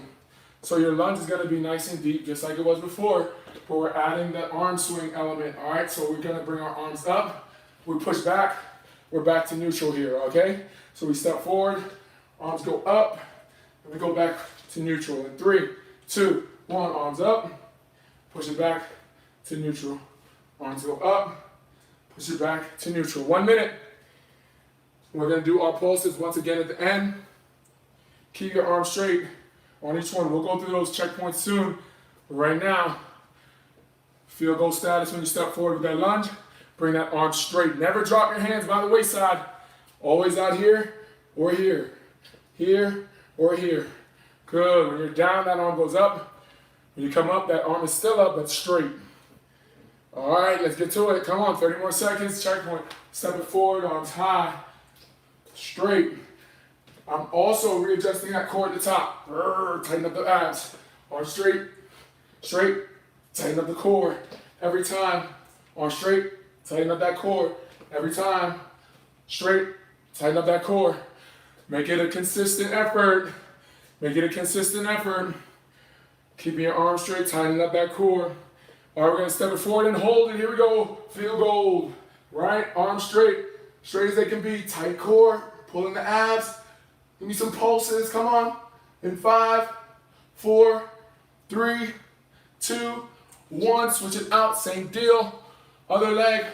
S1: So your lunge is going to be nice and deep, just like it was before, but we're adding that arm swing element, all right? So we're going to bring our arms up. We push back. We're back to neutral here, okay? So we step forward, arms go up, and we go back to neutral. In 3, 2, 1, arms up. Push it back to neutral. Arms go up. Push it back to neutral. 1 minute. We're going to do our pulses once again at the end. Keep your arms straight on each one. We'll go through those checkpoints soon. But right now, feel goal status when you step forward with that lunge. Bring that arm straight. Never drop your hands by the waist-side. Always out here or here. Here or here. Good. When you're down, that arm goes up. When you come up, that arm is still up, but straight. All right, let's get to it. Come on, 30 more seconds. Checkpoint. Step it forward, arms high. Straight. I'm also readjusting that core at the top. Tighten up the abs. Arms straight. Straight. Tighten up the core. Every time. Arms straight. Tighten up that core. Every time. Straight. Tighten up that core. Make it a consistent effort. Make it a consistent effort. Keeping your arms straight. Tighten up that core. All right, we're going to step it forward and hold it. Here we go. Feel gold. Right? Arms straight. Straight as they can be. Tight core. Pulling the abs. Give me some pulses. Come on. In 5, 4, 3, 2, 1. Switch it out. Same deal. Other leg.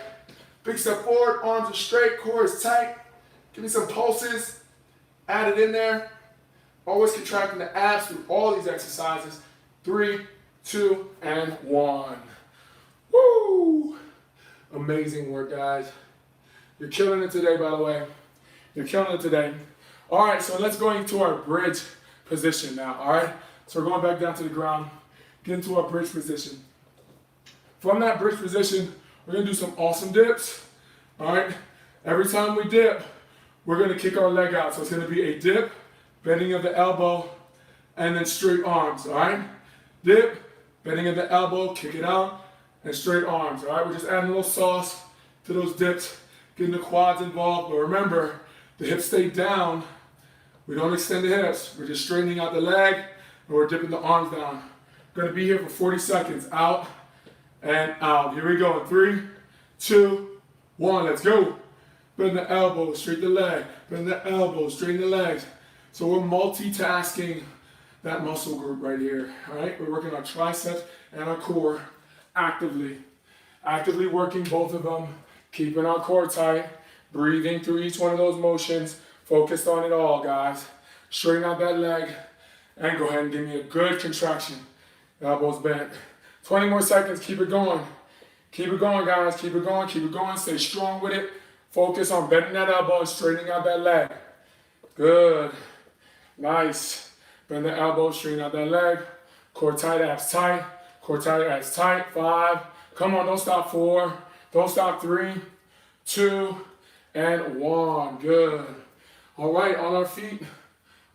S1: Big step forward. Arms are straight. Core is tight. Give me some pulses. Add it in there. Always contracting the abs through all these exercises. 3, 2, and 1. Woo! Amazing work, guys. You're killing it today, by the way. You're killing it today. All right, so let's go into our bridge position now, all right? So we're going back down to the ground, get into our bridge position. From that bridge position, we're gonna do some awesome dips, all right? Every time we dip, we're gonna kick our leg out. So it's gonna be a dip, bending of the elbow, and then straight arms, all right? Dip, bending of the elbow, kick it out, and straight arms, all right? We're just adding a little sauce to those dips, getting the quads involved, but remember, the hips stay down. We don't extend the hips. We're just straightening out the leg, and we're dipping the arms down. Gonna be here for 40 seconds, out and out. Here we go, in 3, 2, 1, let's go. Bend the elbow, straighten the leg, bend the elbow, straighten the legs. So we're multitasking that muscle group right here, all right? We're working our triceps and our core actively working both of them, keeping our core tight, breathing through each one of those motions, focused on it all, guys. Straighten out that leg, and go ahead and give me a good contraction. Elbows bent. 20 more seconds, keep it going. Keep it going, guys, keep it going, keep it going. Stay strong with it. Focus on bending that elbow and straightening out that leg. Good. Nice. Bend the elbow, straighten out that leg. Core tight, abs tight. Core tight, abs tight. 5. Come on, don't stop. 4. Don't stop. 3, 2, and 1. Good. All right, on our feet.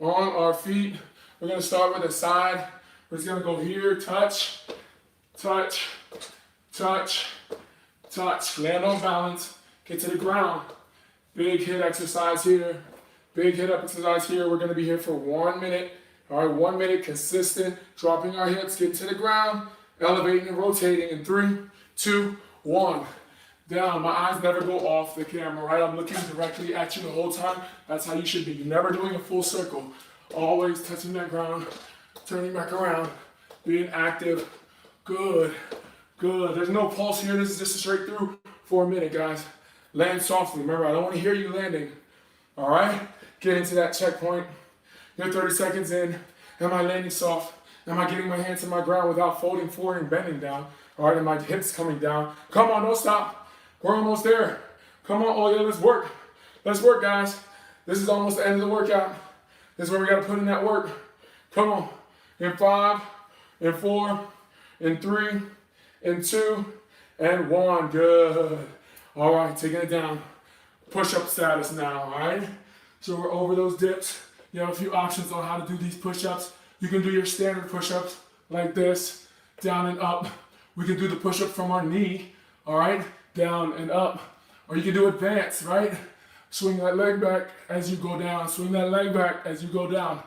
S1: On our feet. We're going to start with the side. We're just going to go here. Touch, touch, touch, touch. Land on balance. Get to the ground. Big hit exercise here. Big hit exercise here. We're going to be here for 1 minute. All right, 1 minute, consistent. Dropping our hips, get to the ground. Elevating and rotating in 3, 2, 1. Down. My eyes never go off the camera, right? I'm looking directly at you the whole time. That's how you should be. You're never doing a full circle. Always touching that ground, turning back around, being active. Good, good. There's no pulse here. This is just straight through for a minute, guys. Land softly. Remember, I don't want to hear you landing. All right? Get into that checkpoint. You're 30 seconds in. Am I landing soft? Am I getting my hands to my ground without folding forward and bending down? All right, and my hips coming down. Come on, don't stop. We're almost there. Come on, oh yeah, let's work. Let's work, guys. This is almost the end of the workout. This is where we got to put in that work. Come on. In 5, in 4, in 3, in 2, and 1. Good. All right, taking it down. Push-up status now, all right? So we're over those dips. You have a few options on how to do these push-ups. You can do your standard push-ups like this, down and up. We can do the push-up from our knee, all right? Down and up. Or you can do advanced, right? Swing that leg back as you go down. Swing that leg back as you go down.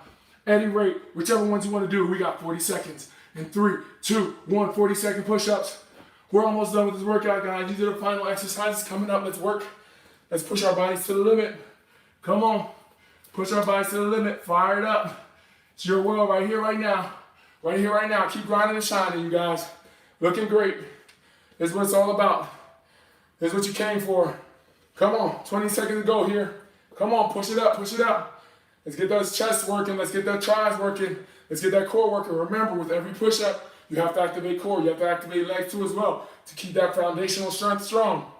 S1: Any rate, whichever ones you want to do, we got 40 seconds. In 3, 2, 1, 40-second push-ups. We're almost done with this workout, guys. These are the final exercises coming up. Let's work. Let's push our bodies to the limit. Come on. Push our bodies to the limit. Fire it up. It's your world right here, right now. Right here, right now. Keep grinding and shining, you guys. Looking great. This is what it's all about. This is what you came for. Come on. 20 seconds to go here. Come on. Push it up. Push it up. Let's get those chests working. Let's get that tries working. Let's get that core working. Remember, with every push-up, you have to activate core. You have to activate legs too as well to keep that foundational strength strong.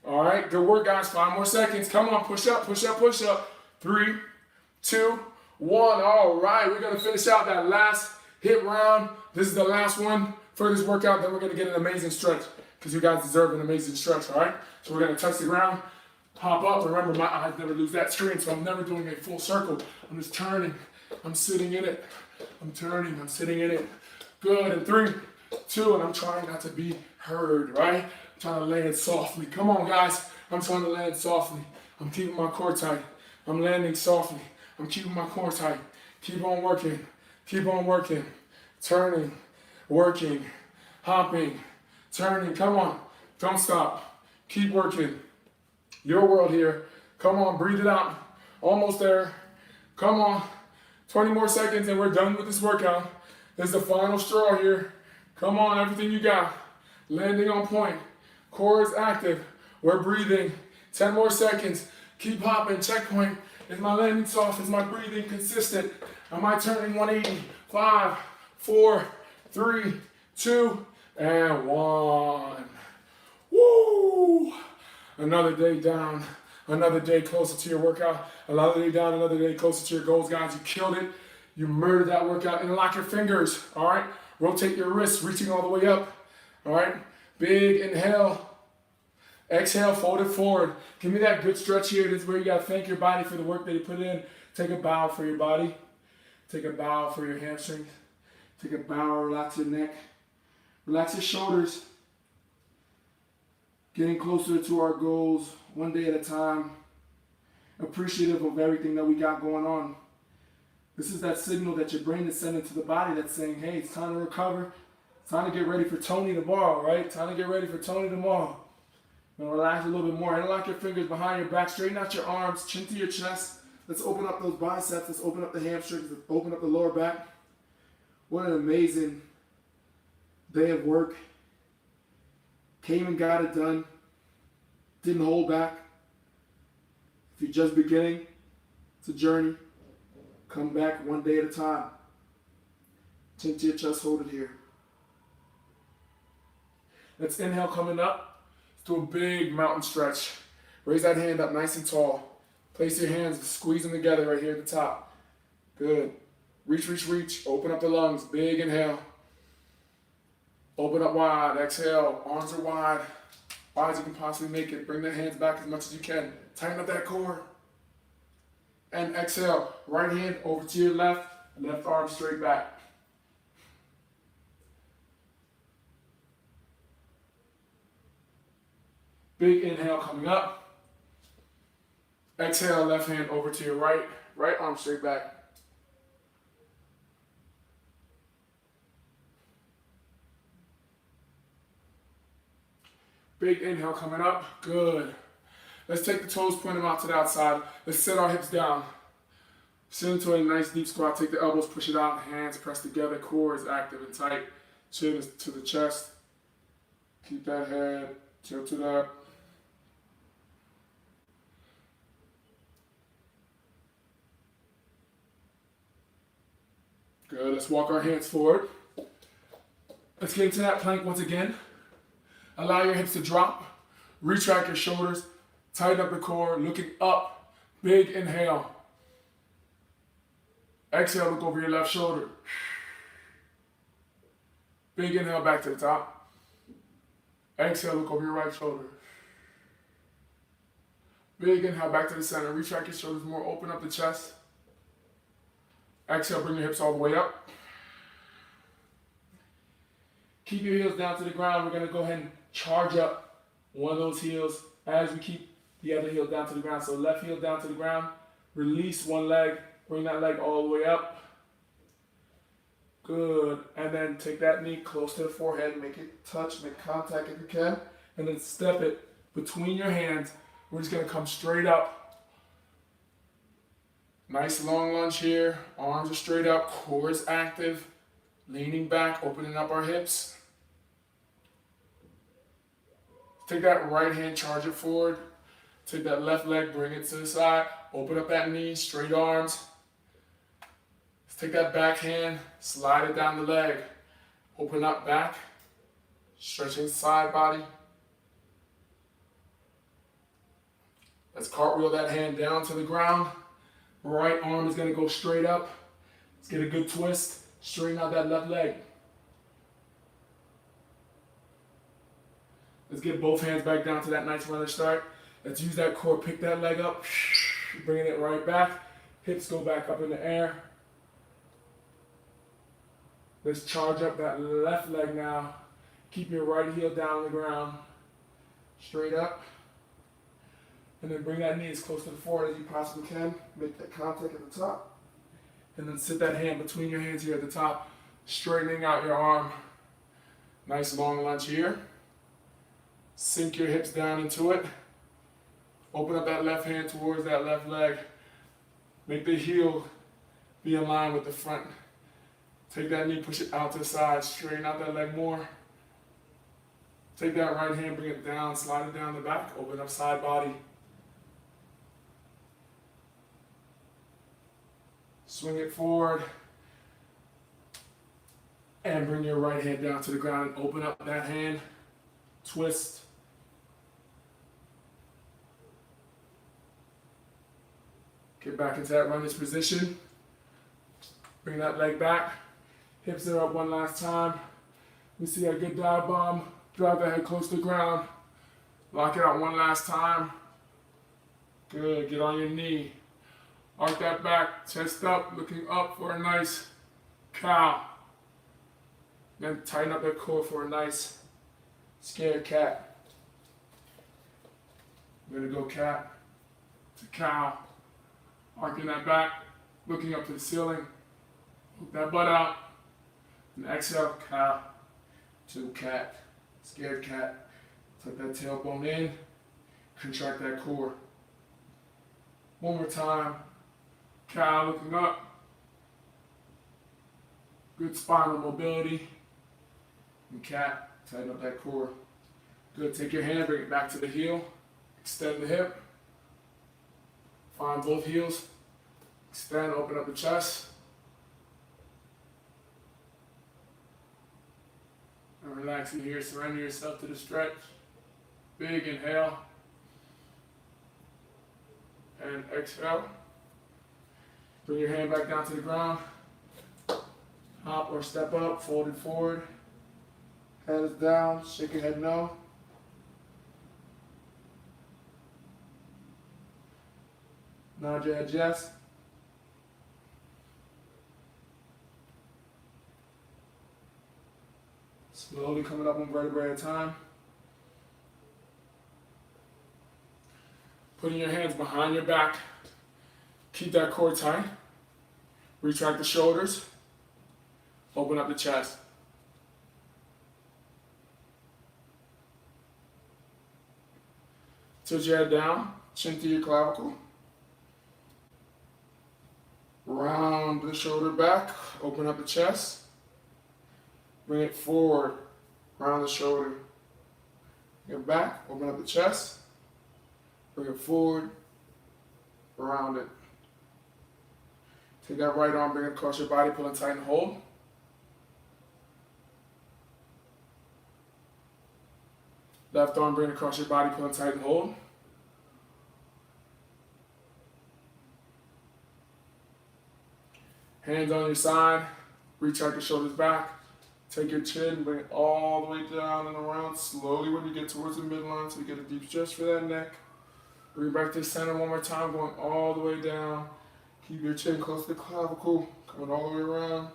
S1: All right, good work, guys. 5 more seconds. Come on, push up, push up, push up. 3, 2, 1. All right, we're going to finish out that last HIIT round. This is the last one for this workout. Then we're going to get an amazing stretch because you guys deserve an amazing stretch, all right? So we're going to touch the ground, pop up. Remember, my eyes never lose that screen, so I'm never doing a full circle. I'm just turning. I'm sitting in it. I'm turning. I'm sitting in it. Good. In 3, 2, and I'm trying not to be heard, right? I'm trying to land softly. Come on, guys. I'm trying to land softly. I'm keeping my core tight. I'm landing softly. I'm keeping my core tight. Keep on working. Keep on working. Turning. Working. Hopping. Turning. Come on. Don't stop. Keep working. Your world here. Come on. Breathe it out. Almost there. Come on. 20 more seconds and we're done with this workout. This is the final straw here. Come on, everything you got. Landing on point. Core is active. We're breathing. 10 more seconds. Keep hopping. Checkpoint. Is my landing soft? Is my breathing consistent? Am I turning 180? 5, 4, 3, 2, and 1. Woo! Another day down, another day closer to your workout, another day down, another day closer to your goals, guys. You killed it. You murdered that workout. Interlock your fingers, all right? Rotate your wrists, reaching all the way up, all right? Big inhale. Exhale, fold it forward. Give me that good stretch here. This is where you got to thank your body for the work that you put in. Take a bow for your body. Take a bow for your hamstrings. Take a bow, relax your neck. Relax your shoulders. Getting closer to our goals, one day at a time. Appreciative of everything that we got going on. This is that signal that your brain is sending to the body that's saying, hey, it's time to recover. It's time to get ready for Tony tomorrow, right? Time to get ready for Tony tomorrow. Now relax a little bit more. Interlock your fingers behind your back. Straighten out your arms. Chin to your chest. Let's open up those biceps. Let's open up the hamstrings. Let's open up the lower back. What an amazing day of work. Came and got it done. Didn't hold back. If you're just beginning, it's a journey. Come back one day at a time. Chin to your chest. Hold it here. Let's inhale coming up. Do a big mountain stretch. Raise that hand up nice and tall. Place your hands, squeeze them together right here at the top. Good. Reach, reach, reach. Open up the lungs. Big inhale. Open up wide. Exhale. Arms are wide. Wide as you can possibly make it. Bring the hands back as much as you can. Tighten up that core. And exhale. Right hand over to your left. Left arm straight back. Big inhale coming up. Exhale, left hand over to your right. Right arm straight back. Big inhale coming up. Good. Let's take the toes, point them out to the outside. Let's set our hips down. Sit into a nice deep squat. Take the elbows, push it out. Hands press together. Core is active and tight. Chin is to the chest. Keep that head tilted up. Good. Let's walk our hands forward. Let's get into that plank once again. Allow your hips to drop. Retract your shoulders. Tighten up the core. Looking up. Big inhale. Exhale, look over your left shoulder. Big inhale back to the top. Exhale, look over your right shoulder. Big inhale back to the center. Retract your shoulders more. Open up the chest. Exhale, bring your hips all the way up. Keep your heels down to the ground. We're going to go ahead and charge up one of those heels as we keep the other heel down to the ground. So left heel down to the ground. Release one leg. Bring that leg all the way up. Good. And then take that knee close to the forehead. Make it touch. Make contact if you can. And then step it between your hands. We're just going to come straight up. Nice long lunge here. Arms are straight up. Core is active. Leaning back, opening up our hips. Take that right hand, charge it forward. Take that left leg, bring it to the side. Open up that knee, straight arms. Let's take that back hand, slide it down the leg. Open up back. Stretching side body. Let's cartwheel that hand down to the ground. Right arm is going to go straight up. Let's get a good twist. Straighten out that left leg. Let's get both hands back down to that nice runner start. Let's use that core. Pick that leg up. Bringing it right back. Hips go back up in the air. Let's charge up that left leg now. Keep your right heel down on the ground. Straight up. And then bring that knee as close to the floor as you possibly can. Make that contact at the top. And then sit that hand between your hands here at the top, straightening out your arm. Nice long lunge here. Sink your hips down into it. Open up that left hand towards that left leg. Make the heel be in line with the front. Take that knee, push it out to the side, straighten out that leg more. Take that right hand, bring it down, slide it down the back, open up side body. Swing it forward. And bring your right hand down to the ground and open up that hand. Twist. Get back into that runner's position. Bring that leg back. Hips are up one last time. We see a good dive bomb. Drive the head close to the ground. Lock it out one last time. Good. Get on your knee. Arc that back. Chest up. Looking up for a nice cow. Then tighten up that core for a nice scared cat. We're going to go cat to cow. Arcing that back. Looking up to the ceiling. Hook that butt out. And exhale, cow to cat. Scared cat. Tuck that tailbone in. Contract that core. One more time. Cow looking up. Good spinal mobility. And cat, tighten up that core. Good. Take your hand, bring it back to the heel. Extend the hip. Find both heels. Extend, open up the chest. And relaxing here, surrender yourself to the stretch. Big inhale. And exhale. Bring your hand back down to the ground. Hop or step up, fold it forward. Head is down, shake your head no. Nod your head yes. Slowly coming up one vertebrae at a time. Putting your hands behind your back. Keep that core tight. Retract the shoulders. Open up the chest. Tilt your head down, chin to your clavicle. Round the shoulder back, open up the chest. Bring it forward, round the shoulder. Bring it back, open up the chest. Bring it forward, round it. Take that right arm, bring it across your body, pull and tighten, hold. Left arm, bring it across your body, pull and tighten, hold. Hands on your side, retract your shoulders back. Take your chin, bring it all the way down and around slowly when you get towards the midline so you get a deep stretch for that neck. Bring it back to the center one more time, going all the way down. Keep your chin close to the clavicle, coming all the way around.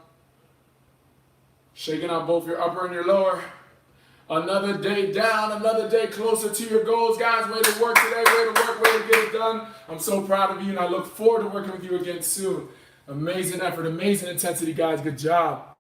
S1: Shaking out both your upper and your lower. Another day down, another day closer to your goals, guys. Way to work today, way to work, way to get it done. I'm so proud of you, and I look forward to working with you again soon. Amazing effort, amazing intensity, guys. Good job.